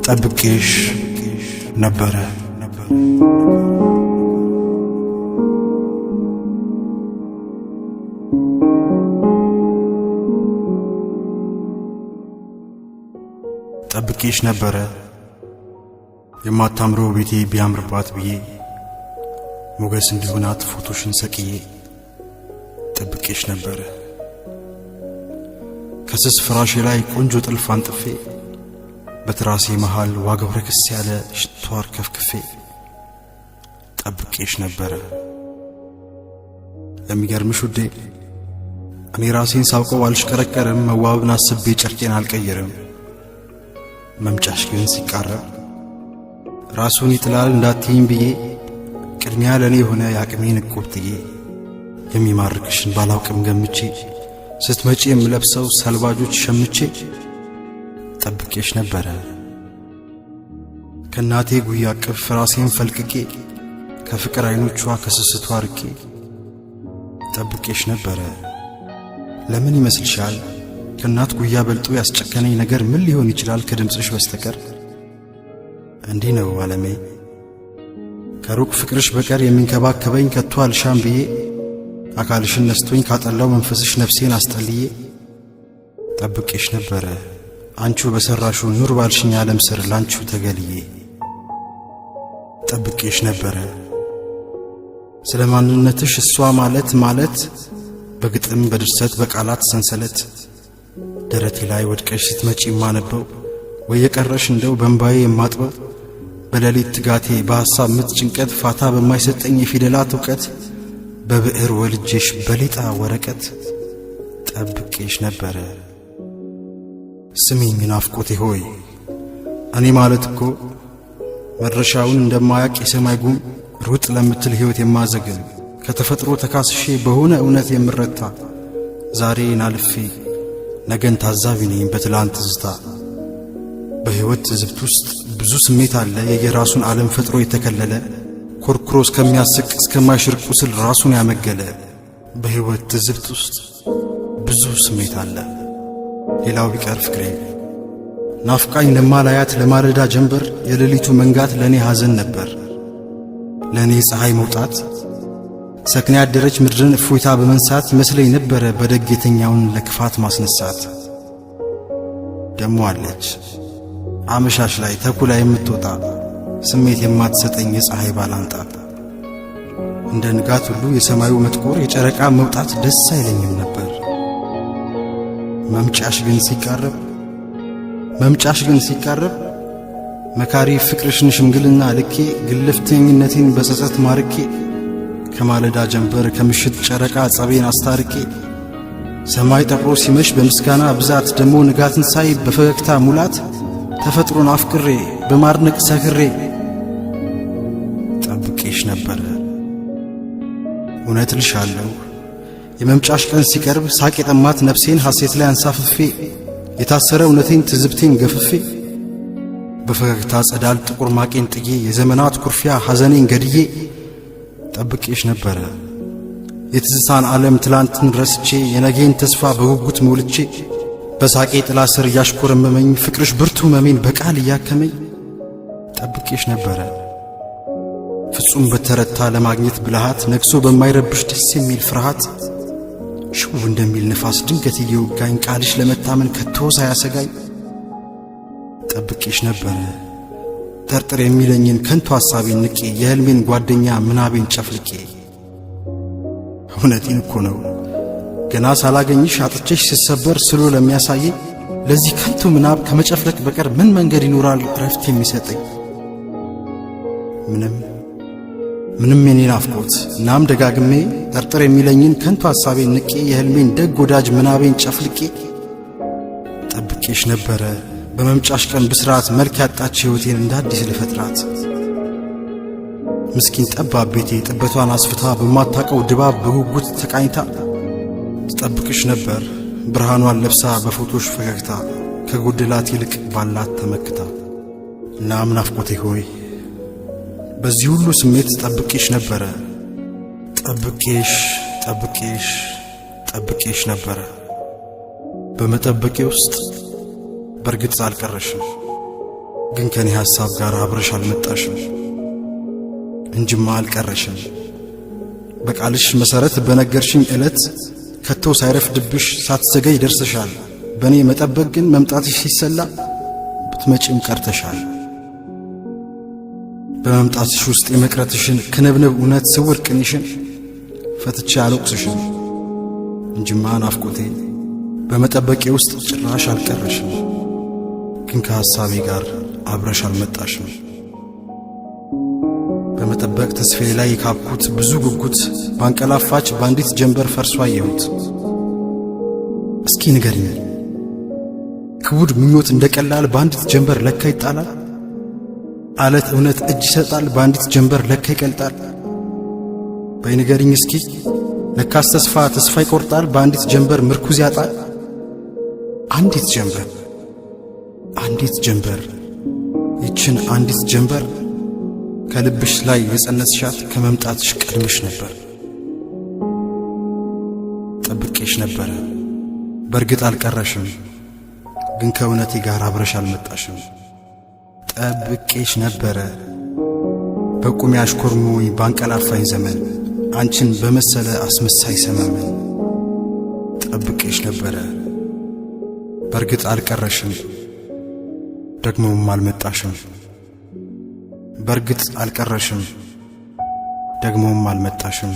ጠብቄሽ ነበረ። ጠብቄሽ ነበረ የማታምረው ቤቴ ቢያምርባት ብዬ ሞገስ እንዲሆናት ፎቶሽን ሰቅዬ ጠብቄሽ ነበረ። ከስስ ፍራሼ ላይ ቆንጆ ጥልፍ አንጥፌ በትራሴ መሃል ዋጋው ረከስ ያለ ሽቷር ከፍክፌ ጠብቄሽ ነበረ። የሚገርምሽ ውዴ እኔ ራሴን ሳውቀው አልሽከረከርም፣ መዋብን አስቤ ጨርቄን አልቀየርም። መምጫሽ ግን ሲቃረብ ራሱን ይጥላል እንዳትይኝ ብዬ ቅድሚያ ለኔ የሆነ ያቅሜን እቆብትዬ የሚማርክሽን ባላውቅም ገምቼ ስትመጪ የምለብሰው ሰልባጆች ሸምቼ ጠብቄሽ ነበረ። ከናቴ ጉያ ቅፍ ራሴን ፈልቅቄ ከፍቅር አይኖቿ ከስስቷ ርቄ ጠብቄሽ ነበረ። ለምን ይመስልሻል ከናት ጉያ በልጦ ያስጨከነኝ ነገር ምን ሊሆን ይችላል ከድምጽሽ በስተቀር? እንዲህ ነው ዓለሜ ከሩቅ ፍቅርሽ በቀር የሚንከባከበኝ ከቶ አልሻም ብዬ አካልሽን ነስቶኝ ካጠላው መንፈስሽ ነፍሴን አስጠልዬ ጠብቄሽ ነበረ። አንቺው በሰራሽው ኑር ባልሽኝ ዓለም ስር ላንቺው ተገልዬ ጠብቄሽ ነበረ። ስለ ማንነትሽ እሷ ማለት በግጥም በድርሰት በቃላት ሰንሰለት ደረቴ ላይ ወድቀሽ ስትመጪ ማነበው ወይ የቀረሽ እንደው በእንባዬ የማጥበው በሌሊት ትጋቴ በሐሳብ ምት ጭንቀት ፋታ በማይሰጠኝ የፊደላት ዕውቀት በብዕር ወልጄሽ በሌጣ ወረቀት ጠብቄሽ ነበረ። ስሚኝ ናፍቆቴ ሆይ እኔ ማለት እኮ መድረሻውን እንደማያቅ የሰማይ ጉም ሩጥ ለምትል ሕይወት የማዘግም ከተፈጥሮ ተካስሼ በሆነ እውነት የምረታ ዛሬን አልፌ ነገን ታዛቢ ነኝ በትላንት ትዝታ። በሕይወት ትዝብት ውስጥ ብዙ ስሜት አለ የየራሱን ዓለም ፈጥሮ የተከለለ ኮርኩሮ እስከሚያስቅ እስከማይሽር ቁስል ራሱን ያመገለ። በሕይወት ትዝብት ውስጥ ብዙ ስሜት አለ። ሌላው ቢቀር ፍቅሬ ናፍቃኝ ለማላያት ለማለዳ ጀንበር የሌሊቱ መንጋት ለኔ ሐዘን ነበር። ለኔ ፀሐይ መውጣት ሰክና ያደረች ምድርን እፎይታ በመንሳት ይመስለኝ ነበረ በደግ የተኛውን ለክፋት ማስነሳት። ደሞ አለች አመሻሽ ላይ ተኩላ የምትወጣ ስሜት የማትሰጠኝ የፀሐይ ባላንጣ። እንደ ንጋት ሁሉ የሰማዩ መጥቆር የጨረቃ መውጣት ደስ አይለኝም ነበር። መምጫሽ ግን ሲቃረብ መካሪ ፍቅርሽን ሽምግልና ልኬ ግልፍተኝነቴን በጸጸት ማርኬ ከማለዳ ጀንበር ከምሽት ጨረቃ ጸቤን አስታርቄ ሰማይ ጠቁሮ ሲመሽ በምስጋና ብዛት ደሞ ንጋትን ሳይ በፈገግታ ሙላት ተፈጥሮን አፍቅሬ በማድነቅ ሰክሬ ጠብቄሽ ነበረ። እውነት ልሻለሁ የመምጫሽ ቀን ሲቀርብ ሳቅ የጠማት ነፍሴን ሐሴት ላይ አንሳፍፌ የታሰረ እውነቴን ትዝብቴን ገፍፌ በፈገግታ ጸዳል ጥቁር ማቄን ጥዬ የዘመናት ኩርፊያ ሐዘኔን ገድዬ ጠብቄሽ ነበረ። የትዝታን ዓለም ትላንትን ረስቼ የነገን ተስፋ በጉጉት ሞልቼ በሳቄ ጥላ ስር እያሽኮረመመኝ ፍቅርሽ ብርቱ መሜን በቃል እያከመኝ ጠብቄሽ ነበረ። ፍጹም በተረታ ለማግኘት ብልሃት ነግሶ በማይረብሽ ደስ የሚል ፍርሃት ሽው እንደሚል ነፋስ ድንገት እየወጋኝ ቃልሽ ለመታመን ከቶ ሳያሰጋኝ ጠብቄሽ ነበረ። ጠርጥር የሚለኝን ከንቱ ሐሳቤን ንቄ የሕልሜን ጓደኛ ምናቤን ጨፍልቄ እውነቴን እኮ ነው ገና ሳላገኝሽ አጥቼሽ ስሰበር ስሎ ለሚያሳየኝ ለዚህ ከንቱ ምናብ ከመጨፍለቅ በቀር ምን መንገድ ይኖራል ረፍት የሚሰጠኝ? ምንም የኔ ናፍቆት። እናም ደጋግሜ ጠርጥር የሚለኝን ከንቱ ሐሳቤን ንቄ የሕልሜን ደግ ወዳጅ ምናቤን ጨፍልቄ ጠብቄሽ ነበረ። በመምጫሽ ቀን ብስራት መልክ ያጣች ሕይወቴን እንደ አዲስ ልፈጥራት ምስኪን ጠባብ ቤቴ ጥበቷን አስፍታ በማታቀው ድባብ በጉጉት ተቃኝታ ትጠብቅሽ ነበር ብርሃኗን ለብሳ በፎቶሽ ፈገግታ ከጎደላት ይልቅ ባላት ተመክታ። እናም ናፍቆቴ ሆይ በዚህ ሁሉ ስሜት ጠብቄሽ ነበረ። ጠብቄሽ ነበረ። በመጠበቄ ውስጥ በርግጥ አልቀረሽም። ግን ከኔ ሐሳብ ጋር አብረሽ አልመጣሽም እንጅማ አልቀረሽም። በቃልሽ መሰረት በነገርሽኝ ዕለት ከቶ ሳይረፍድብሽ ሳትዘገይ ደርሰሻል። በእኔ መጠበቅ ግን መምጣትሽ ሲሰላ ብትመጪም ቀርተሻል። በመምጣትሽ ውስጥ የመቅረትሽን ክንብንብ እውነት ስውር ቅንሽን ፈትቼ አልወቅስሽም እንጅማ ናፍቆቴ በመጠበቄ ውስጥ ጭራሽ አልቀረሽም። ግን ከሐሳቤ ጋር አብረሽ አልመጣሽም። በመጠበቅ ተስፌ ላይ የካብኩት ብዙ ጉጉት ባንቀላፋች በአንዲት ጀንበር ፈርሶ አየሁት። እስኪ ንገሪኝ ክቡድ ምኞት እንደ ቀላል በአንዲት ጀንበር ለካ ይጣላል? አለት እውነት እጅ ይሰጣል በአንዲት ጀንበር ለካ ይቀልጣል? በይ ንገሪኝ እስኪ ለካስ ተስፋ ይቆርጣል በአንዲት ጀንበር ምርኩዝ ያጣል? አንዲት ጀንበር ይችን አንዲት ጀንበር ከልብሽ ላይ የጸነስሻት ከመምጣትሽ ቀድመሽ ነበር። ጠብቄሽ ነበረ በእርግጥ አልቀረሽም። ግን ከእውነቴ ጋር አብረሽ አልመጣሽም። ጠብቄሽ ነበረ በቁሜ አሽኮርሞኝ ባንቀላፋኝ ዘመን አንቺን በመሰለ አስመሳይ ሰመመን። ጠብቄሽ ነበረ በእርግጥ አልቀረሽም ደግሞም አልመጣሽም። በእርግጥ አልቀረሽም ደግሞም አልመጣሽም።